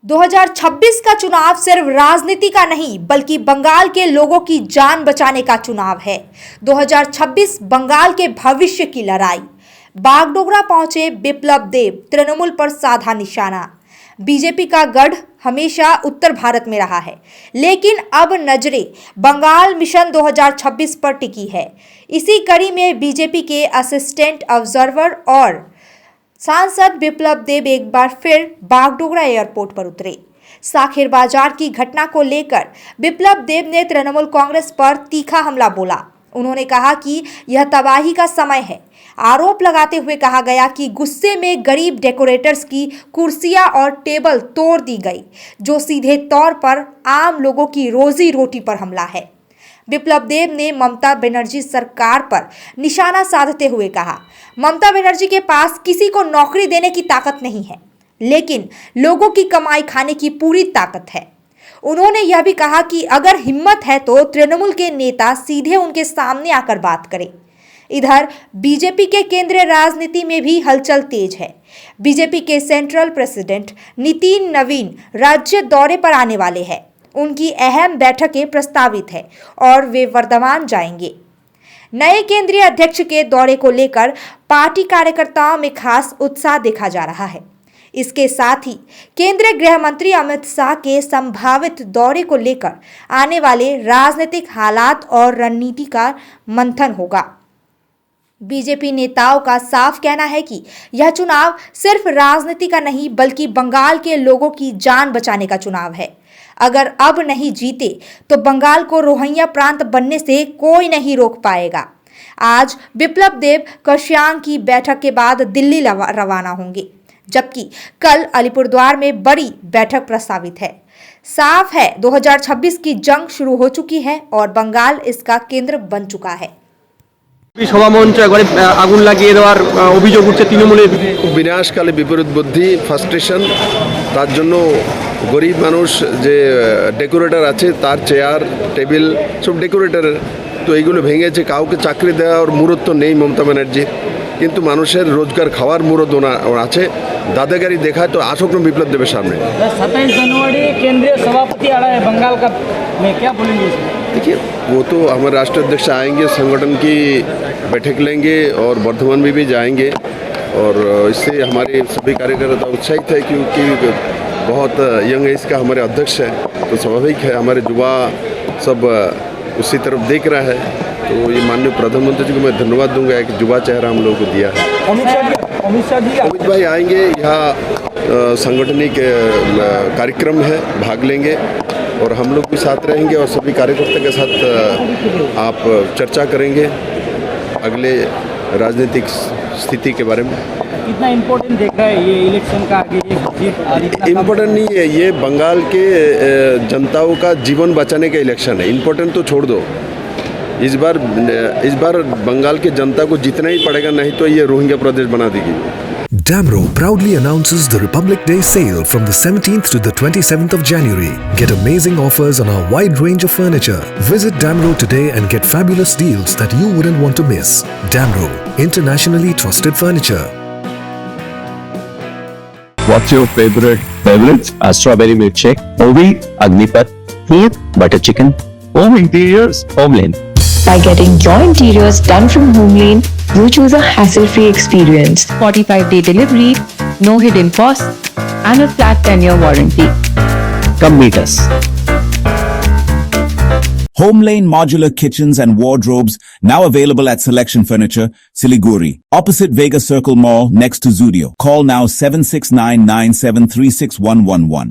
2026 का चुनाव सिर्फ राजनीति का नहीं बल्कि बंगाल के लोगों की जान बचाने का चुनाव है। 2026 बंगाल के भविष्य की लड़ाई। बागडोगरा पहुंचे बिप्लब देब, तृणमूल पर साधा निशाना। बीजेपी का गढ़ हमेशा उत्तर भारत में रहा है, लेकिन अब नजरें बंगाल मिशन 2026 पर टिकी है। इसी कड़ी में बीजेपी के असिस्टेंट ऑब्जर्वर और सांसद बिप्लब देब एक बार फिर बागडोगरा एयरपोर्ट पर उतरे। साखिर बाजार की घटना को लेकर बिप्लब देब ने तृणमूल कांग्रेस पर तीखा हमला बोला। उन्होंने कहा कि यह तबाही का समय है। आरोप लगाते हुए कहा गया कि गुस्से में गरीब डेकोरेटर्स की कुर्सियां और टेबल तोड़ दी गई, जो सीधे तौर पर आम लोगों की रोजी रोटी पर हमला है। बिप्लब देब ने ममता बनर्जी सरकार पर निशाना साधते हुए कहा, ममता बनर्जी के पास किसी को नौकरी देने की ताकत नहीं है, लेकिन लोगों की कमाई खाने की पूरी ताकत है। उन्होंने यह भी कहा कि अगर हिम्मत है तो तृणमूल के नेता सीधे उनके सामने आकर बात करें। इधर बीजेपी के केंद्रीय राजनीति में भी हलचल तेज है। बीजेपी के सेंट्रल प्रेसिडेंट नितिन नवीन राज्य दौरे पर आने वाले हैं। उनकी अहम बैठकें प्रस्तावित है और वे वर्धमान जाएंगे। नए केंद्रीय अध्यक्ष के दौरे को लेकर पार्टी कार्यकर्ताओं में खास उत्साह देखा जा रहा है। इसके साथ ही केंद्रीय गृह मंत्री अमित शाह के संभावित दौरे को लेकर आने वाले राजनीतिक हालात और रणनीति का मंथन होगा। बीजेपी नेताओं का साफ कहना है कि यह चुनाव सिर्फ राजनीति का नहीं बल्कि बंगाल के लोगों की जान बचाने का चुनाव है। अगर अब नहीं जीते तो बंगाल को रोहिंग्या प्रांत बनने से कोई नहीं रोक पाएगा। आज बिप्लब देब कश्यांग की बैठक के बाद दिल्ली रवाना होंगे, जबकि कल अलीपुरद्वार में बड़ी बैठक प्रस्तावित है। साफ है 2026 की जंग शुरू हो चुकी है और बंगाल इसका केंद्र बन चुका है। সভামঞ্চ ঘরে আগুন লাগিয়ে দেওয়ার অভিযোগ উঠছে তৃণমূলের। বিনাশকালে বিপরীত বুদ্ধি, ফ্রাস্ট্রেশন, তার জন্য গরিব মানুষ যে ডেকোরেটর আছে তার চেয়ার টেবিল সব ডেকোরেটরের, তো এইগুলো ভেঙেছে। কাউকে চাকরি দেওয়ার মুরত তো নেই মমতা ব্যানার্জির, কিন্তু মানুষের রোজগার খাওয়ার মুরত ওনার আছে। दादागिरी देखा तो आशोक बिप्लब देव सामने। 27 जनवरी केंद्रीय सभापति आ रहा है बंगाल का, मैं क्या बोलेंगे इसमें? देखिए, वो तो हमारे राष्ट्रीय अध्यक्ष आएंगे, संगठन की बैठक लेंगे और वर्धमान में भी जाएंगे, और इससे हमारे सभी कार्यकर्ता उत्साहित है क्योंकि बहुत यंग एज का हमारे अध्यक्ष है, तो स्वाभाविक है हमारे युवा सब उसी तरफ देख रहा है। तो ये माननीय प्रधानमंत्री जी को मैं धन्यवाद दूंगा, एक युवा चेहरा हम लोगों को दिया है। अमित भाई आएंगे, यहाँ सांगठनिक कार्यक्रम है, भाग लेंगे और हम लोग भी साथ रहेंगे और सभी कार्यकर्ता के साथ आप चर्चा करेंगे अगले राजनीतिक स्थिति के बारे में। कितना इम्पोर्टेंट देख रहा है ये इलेक्शन का आगे? इम्पोर्टेंट नहीं है, ये बंगाल के जनताओं का जीवन बचाने का इलेक्शन है। इम्पोर्टेंट तो छोड़ दो, इस बार बंगाल के जनता को जीतना ही पड़ेगा, नहीं तो ये रोहिंग्या प्रदेश बना देगी। Damro proudly announces the Republic Day sale from the 17th to the 27th of January. Get amazing offers on our wide range of furniture. Visit Damro today and get fabulous deals that you wouldn't want to miss. Damro, internationally trusted furniture. What's your favorite beverage? Strawberry milkshake, Ovi, Agnipat, Kheer, butter chicken, home interiors, Homeland. By getting your interiors done from Homelane, you choose a hassle-free experience. 45-day delivery, no hidden costs, and a flat 10-year warranty. Come meet us. Homelane Modular Kitchens and Wardrobes now available at Selection Furniture, Siliguri, opposite Vega Circle Mall next to Zudio. Call now 7699736111.